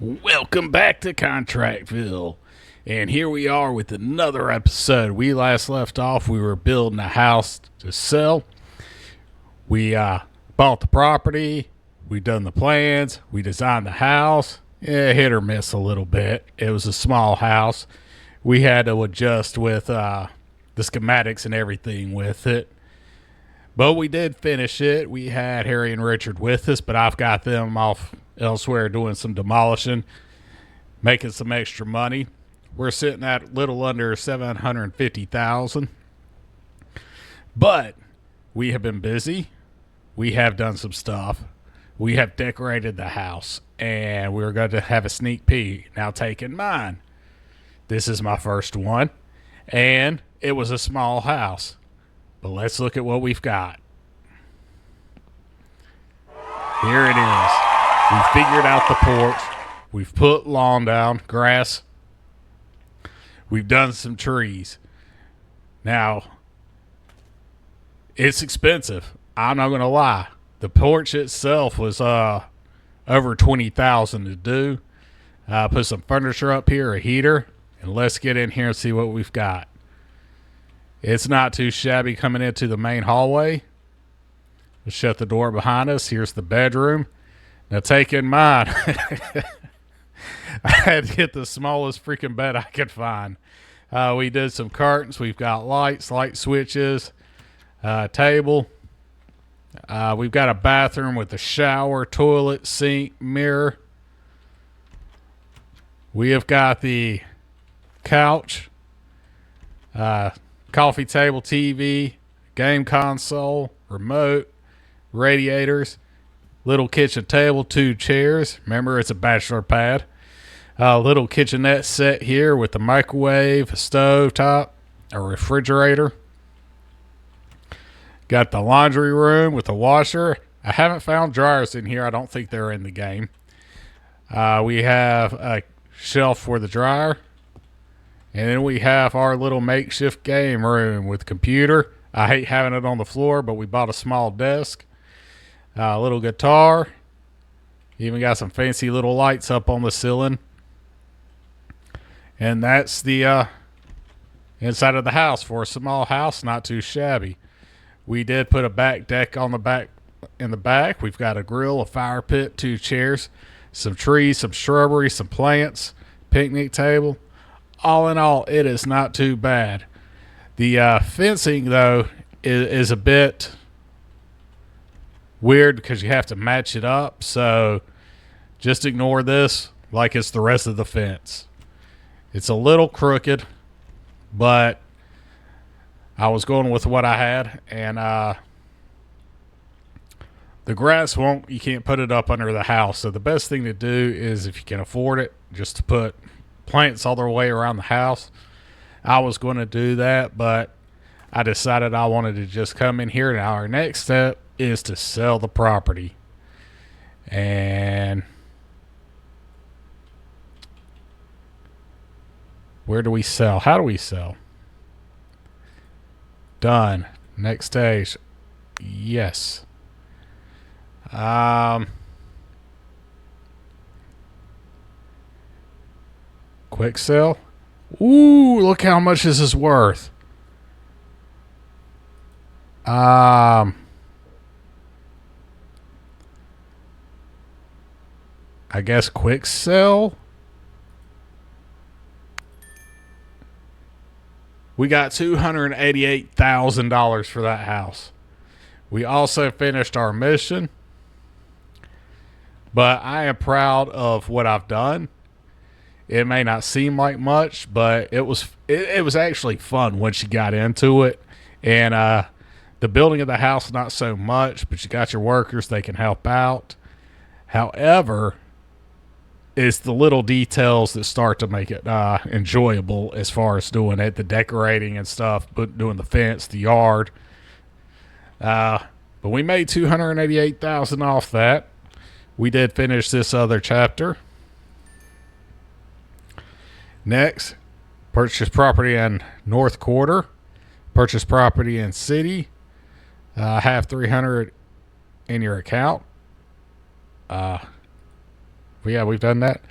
Welcome back to Contractville. And here we are with another episode. We last left off, we were building a house to sell. We bought the property, we done the plans, we designed the house. Hit or miss a little bit. It was a small house. We had to adjust with the schematics and everything with it. But we did finish it. We had Harry and Richard with us, but I've got them off elsewhere doing some demolishing, making some extra money. We're sitting at a little under 750,000. But we have been busy. We have done some stuff. We have decorated the house, and we're going to have a sneak peek. Now, take in mind, this is my first one, and it was a small house. But let's look at what we've got. Here it is. We figured out the porch. We've put lawn down, grass. We've done some trees. Now, it's expensive. I'm not going to lie. The porch itself was over $20,000 to do. Put some furniture up here, a heater, and let's get in here and see what we've got. It's not too shabby coming into the main hallway. We'll shut the door behind us. Here's the bedroom. Now, take in mind, I had to get the smallest freaking bed I could find. We did some curtains. We've got lights, light switches, table. We've got a bathroom with a shower, toilet, sink, mirror. We have got the couch, coffee table, TV, game console, remote, radiators, little kitchen table, 2 chairs. Remember, it's a bachelor pad. Little kitchenette set here with a microwave, a stove top, a refrigerator. Got the laundry room with a washer. I haven't found dryers in here. I don't think they're in the game. We have a shelf for the dryer. And then we have our little makeshift game room with computer. I hate having it on the floor, but we bought a small desk. A little guitar. Even got some fancy little lights up on the ceiling. And that's the inside of the house. For a small house, not too shabby. We did put a back deck on the back. In the back, we've got a grill, a fire pit, 2 chairs, some trees, some shrubbery, some plants, picnic table. All in all, it is not too bad. The fencing, though, is a bit weird because you have to match it up. So just ignore this like it's the rest of the fence. It's a little crooked, but I was going with what I had. And the grass you can't put it up under the house. So the best thing to do is, if you can afford it, just to put plants all the way around the house. I was going to do that, but I decided I wanted to just come in here. Now our next step is to sell the property. And where do we sell? How do we sell? Done. Next stage. Yes. Quick sell. Ooh, look how much this is worth. I guess quick sell. We got $288,000 for that house. We also finished our mission. But I am proud of what I've done. It may not seem like much, but it was actually fun once you got into it. And the building of the house, not so much, but you got your workers, they can help out. However, it's the little details that start to make it enjoyable as far as doing it, the decorating and stuff, but doing the fence, the yard. But we made $288,000 off that. We did finish this other chapter. Next, purchase property in North Quarter, purchase property in City, have $300 in your account. Yeah, we've done that.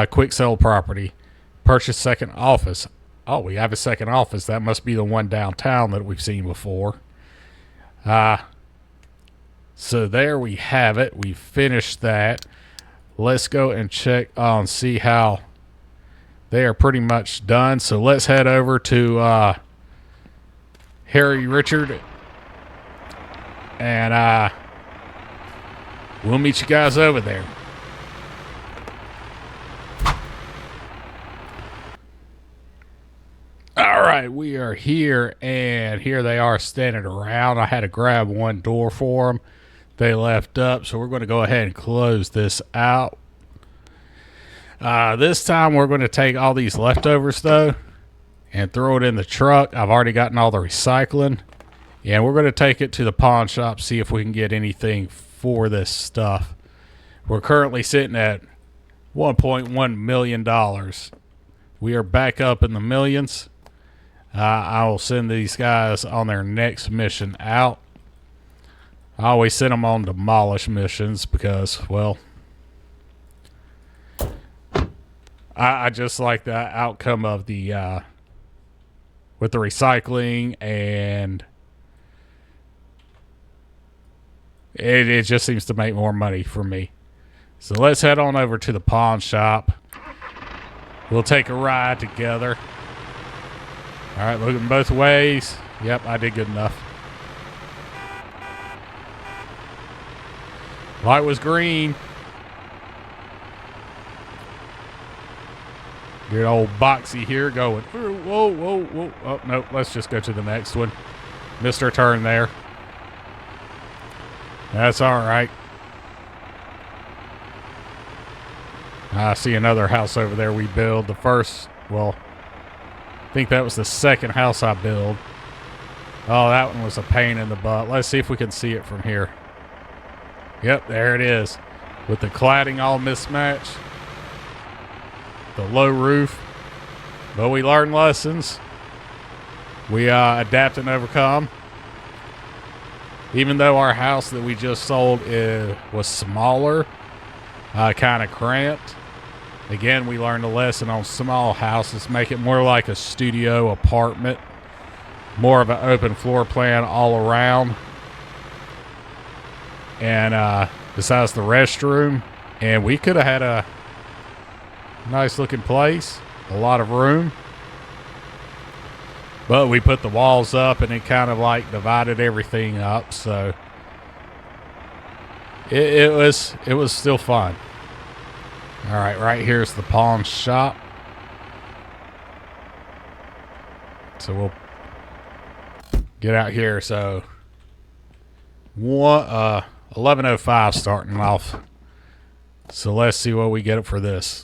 Quick sell property. Purchase second office. Oh, we have a second office. That must be the one downtown that we've seen before. So there we have it. We finished that. Let's go and check on see how they are pretty much done. So let's head over to Harry Richard, and we'll meet you guys over there. All right, we are here, and here they are standing around. I had to grab one door for them. They left up, so we're going to go ahead and close this out. This time we're going to take all these leftovers, though, and throw it in the truck. I've already gotten all the recycling, and we're going to take it to the pawn shop, see if we can get anything for this stuff. We're currently sitting at $1.1 million. We are back up in the millions. I will send these guys on their next mission out. I always send them on demolish missions because, well, I just like the outcome of the with the recycling, and it just seems to make more money for me. So let's head on over to the pawn shop. We'll take a ride together. All right, looking both ways. Yep, I did good enough. Light was green. Good old Boxy here going. Whoa, whoa, whoa. Oh, no, let's just go to the next one. Missed our turn there. That's all right. I see another house over there we build. The first, well, I think that was the second house I built. Oh, that one was a pain in the butt. Let's see if we can see it from here. Yep, there it is. With the cladding all mismatched. The low roof. But we learned lessons. We adapt and overcome. Even though our house that we just sold was smaller, kind of cramped. Again, we learned a lesson on small houses. Make it more like a studio apartment. More of an open floor plan all around. And besides the restroom. And we could have had a nice looking place. A lot of room. But we put the walls up and it kind of like divided everything up. So it was still fun. All right, right here's the pawn shop. So we'll get out here. So 11:05 starting off. So let's see what we get for this.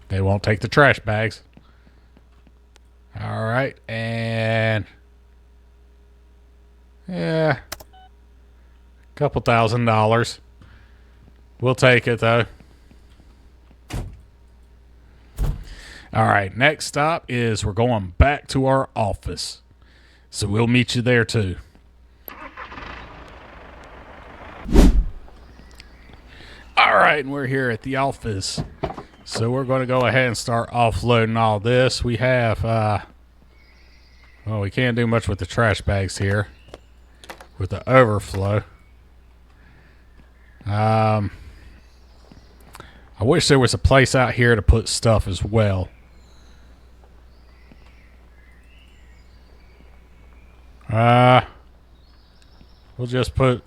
They won't take the trash bags. All right, and yeah, couple $1,000. We'll take it though. All right, next stop is we're going back to our office. So we'll meet you there too. All right, and we're here at the office. So we're going to go ahead and start offloading all this. We have, well, we can't do much with the trash bags here with the overflow. I wish there was a place out here to put stuff as well. We'll just put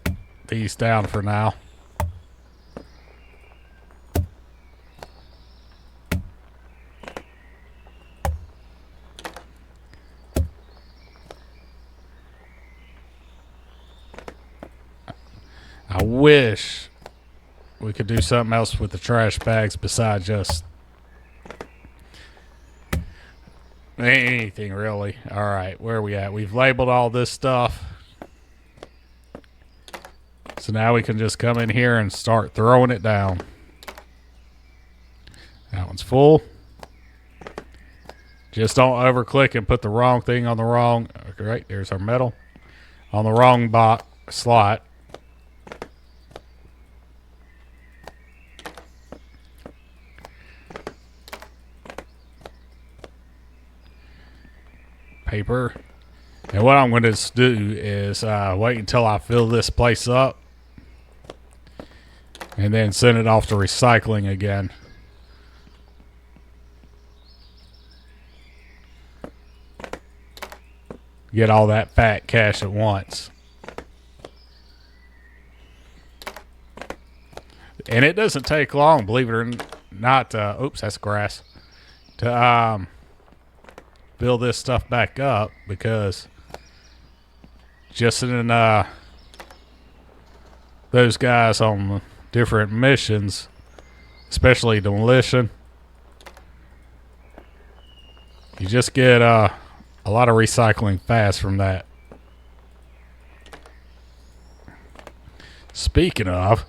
these down for now. I wish we could do something else with the trash bags besides just anything really. All right, where are we at? We've labeled all this stuff. So now we can just come in here and start throwing it down. That one's full. Just don't overclick and put the wrong thing on the wrong. Okay, right, there's our metal on the wrong slot. Paper. And what I'm going to do is wait until I fill this place up and then send it off to recycling again. Get all that fat cash at once. And it doesn't take long, believe it or not. Oops, that's grass. To build this stuff back up, because just in those guys on different missions, especially demolition, you just get a lot of recycling fast from that. Speaking of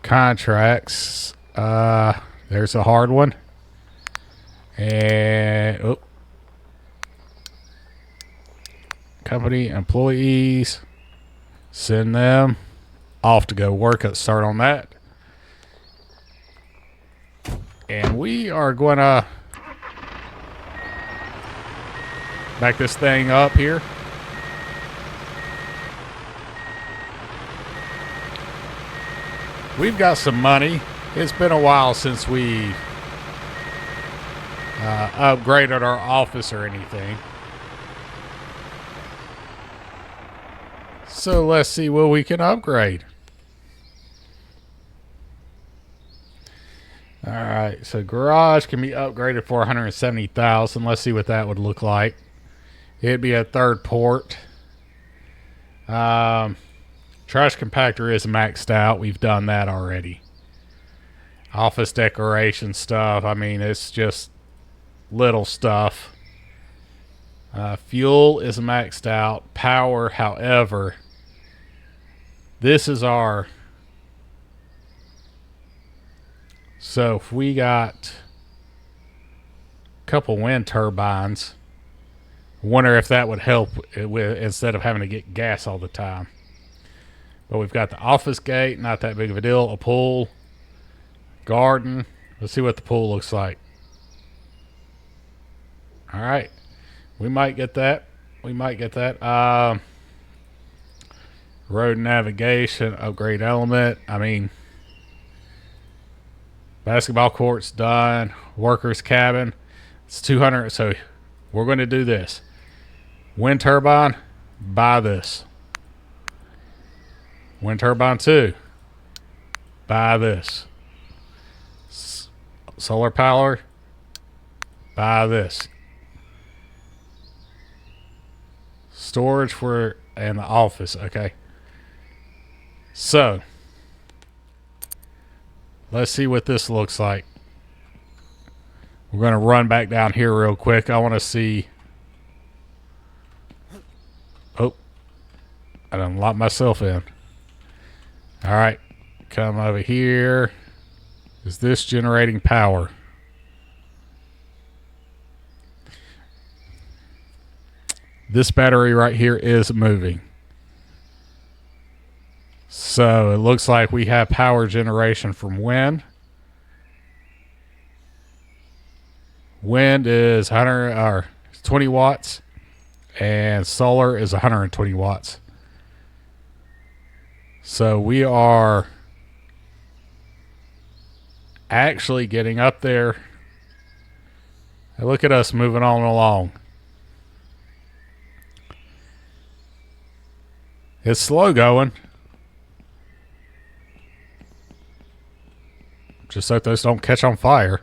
contracts, there's a hard one. And company employees, send them off to go work. Let's start on that. And we are going to back this thing up here. We've got some money. It's been a while since we upgraded our office or anything. So let's see what we can upgrade. All right, so garage can be upgraded for $170,000. Let's see what that would look like. It'd be a third port. Trash compactor is maxed out. We've done that already. Office decoration stuff, I mean, it's just little stuff. Fuel is maxed out. Power, however, this is our... So if we got a couple wind turbines, I wonder if that would help with, instead of having to get gas all the time. But we've got the office gate, not that big of a deal. A pool, garden. Let's see what the pool looks like. All right, we might get that. We might get that. Road navigation, upgrade element. I mean, basketball court's done. Workers cabin. It's 200. So we're going to do this. Wind turbine, buy this. Wind turbine 2, buy this. Solar power, buy this. Storage for in the office. Okay. So let's see what this looks like. We're going to run back down here real quick. I want to see. Oh, I done locked myself in. All right, come over here. Is this generating power? This battery right here is moving. So it looks like we have power generation from wind. Wind is 100 or 20 watts, and solar is 120 watts. So we are actually getting up there. Hey, look at us moving on along. It's slow going. Just hope those don't catch on fire.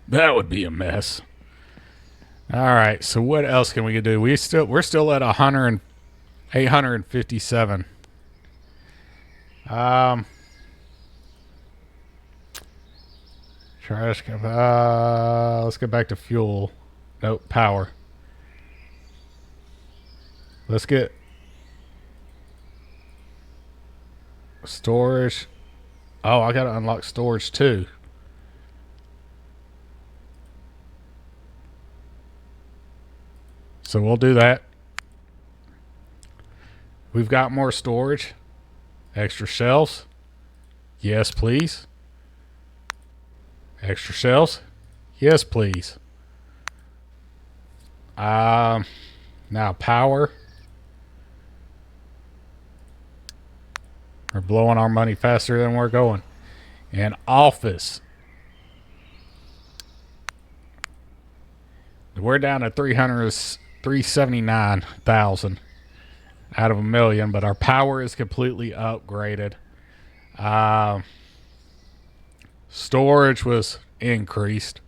That would be a mess. All right, so what else can we do? We're still at 857. Trash. Let's get back to fuel. Nope, power. Let's get storage. Oh, I gotta unlock storage too. So we'll do that. We've got more storage. Extra shelves. Yes, please. Extra shelves. Yes, please. Now power. We're blowing our money faster than we're going. And office. We're down to 379,000 out of a million, but our power is completely upgraded. Storage was increased.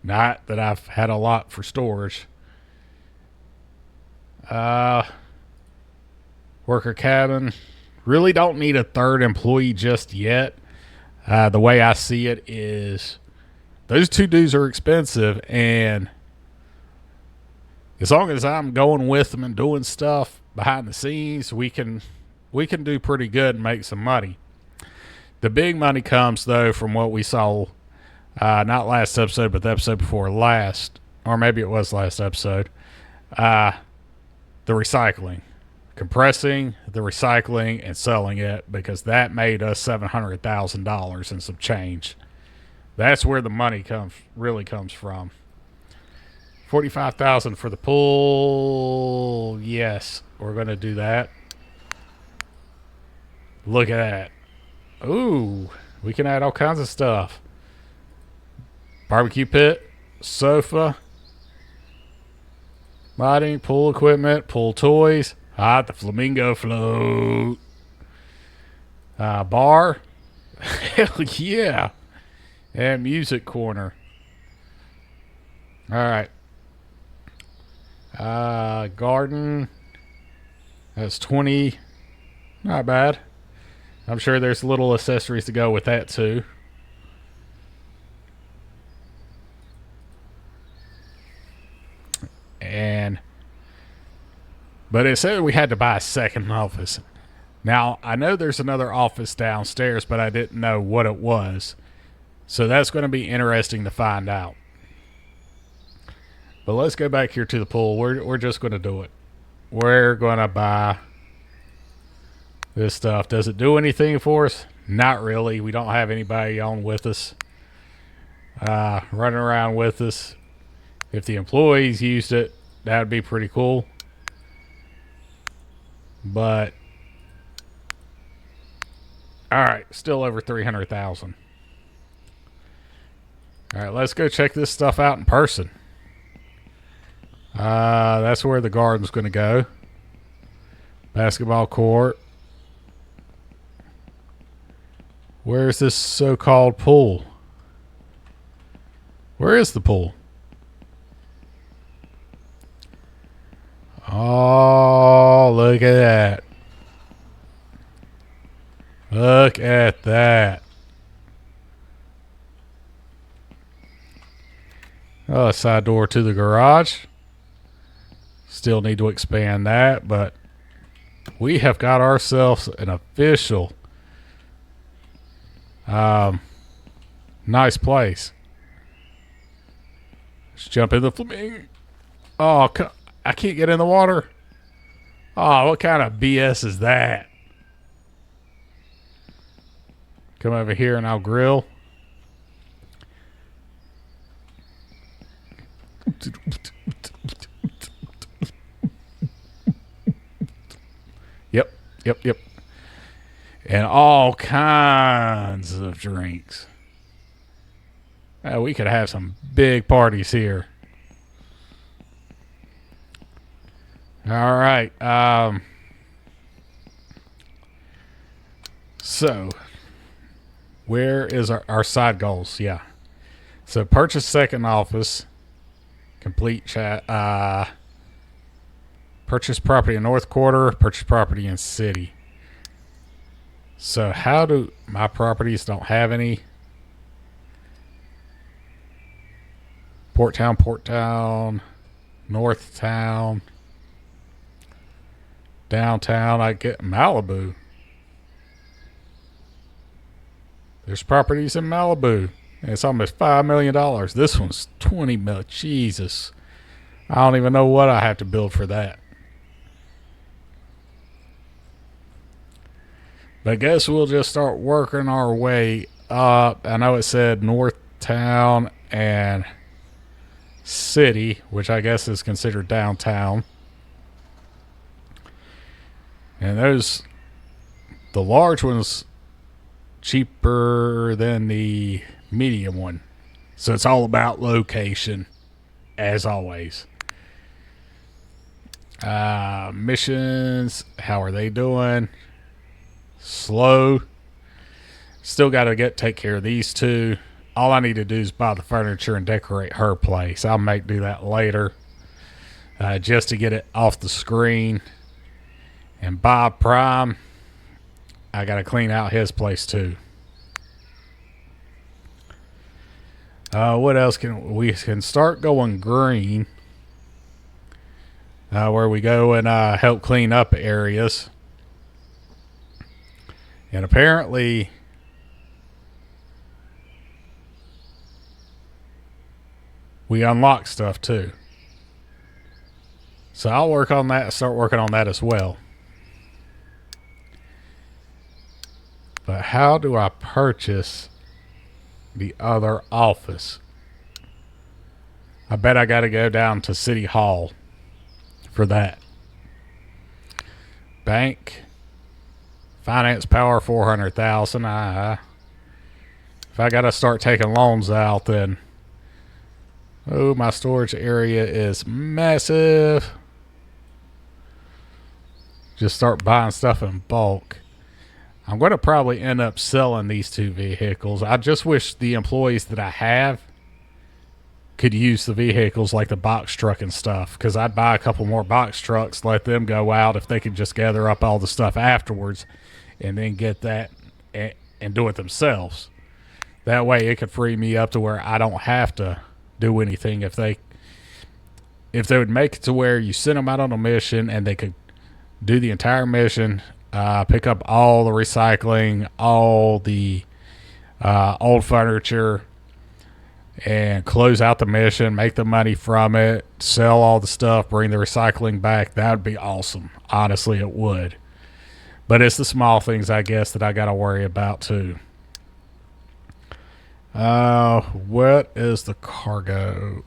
Not that I've had a lot for storage. Worker cabin. Really don't need a third employee just yet. The way I see it is those two dudes are expensive, and as long as I'm going with them and doing stuff behind the scenes, we can do pretty good and make some money. The big money comes though from what we saw, not last episode, but the episode before last, or maybe it was last episode. The recycling, compressing the recycling and selling it, because that made us $700,000 and some change. That's where the money really comes from. 45,000 for the pool. Yes, we're going to do that. Look at that. Ooh, we can add all kinds of stuff. Barbecue pit, sofa, lighting, pool equipment, pool toys. The flamingo float. Bar. Hell yeah. And music corner. All right. Garden. That's 20. Not bad. I'm sure there's little accessories to go with that too. But it said we had to buy a second office. Now, I know there's another office downstairs, but I didn't know what it was. So that's going to be interesting to find out. But let's go back here to the pool. We're just going to do it. We're going to buy this stuff. Does it do anything for us? Not really. We don't have anybody on with us, running around with us. If the employees used it, that would be pretty cool. But all right, still over 300,000. All right, let's go check this stuff out in person. That's where the garden's going to go. Basketball court. Where's this so-called pool? Where is the pool? Oh, look at that. Look at that. Oh, a side door to the garage. Still need to expand that, but we have got ourselves an official nice place. Let's jump in the flamingo. Oh, I can't get in the water. Oh, what kind of BS is that? Come over here and I'll grill. Yep. And all kinds of drinks. We could have some big parties here. All right. So, where is our side goals? Yeah. So, purchase second office. Complete chat. Purchase property in North Quarter. Purchase property in City. So, how do my properties don't have any? Port Town, North Town, downtown. I get Malibu. There's properties in Malibu. And it's almost $5 million. This one's 20 million. Jesus. I don't even know what I have to build for that. But I guess we'll just start working our way up. I know it said North Town and City, which I guess is considered downtown. And the large one's cheaper than the medium one. So it's all about location, as always. Missions, how are they doing? Slow. Still got to take care of these two. All I need to do is buy the furniture and decorate her place. I might do that later, just to get it off the screen. And Bob Prime, I got to clean out his place too. What else we can start going green, where we go and help clean up areas. And apparently we unlock stuff too. So I'll work on that, start working on that as well. But how do I purchase the other office? I bet I got to go down to City Hall for that. Bank. Finance power 400,000. If I got to start taking loans out, then my storage area is massive. Just start buying stuff in bulk. I'm going to probably end up selling these two vehicles. I just wish the employees that I have could use the vehicles like the box truck and stuff, because I'd buy a couple more box trucks, let them go out if they could just gather up all the stuff afterwards and then get that and do it themselves. That way it could free me up to where I don't have to do anything. If they would make it to where you send them out on a mission and they could do the entire mission, pick up all the recycling, all the old furniture, and close out the mission, make the money from it, sell all the stuff, bring the recycling back. That would be awesome. Honestly, it would. But it's the small things, I guess, that I got to worry about too. What is the cargo?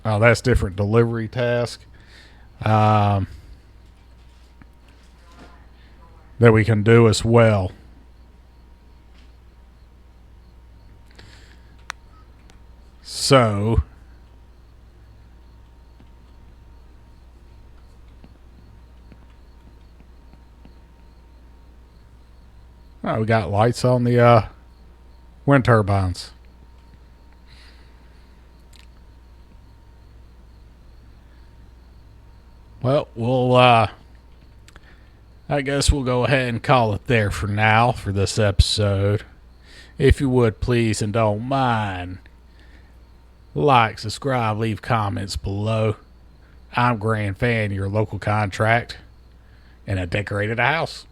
Oh, that's different delivery task. That we can do as well. So we got lights on the wind turbines. Well, I guess we'll go ahead and call it there for now for this episode. If you would, please, and don't mind, like, subscribe, leave comments below. I'm Grand Fan, your local contract, and I decorated a house.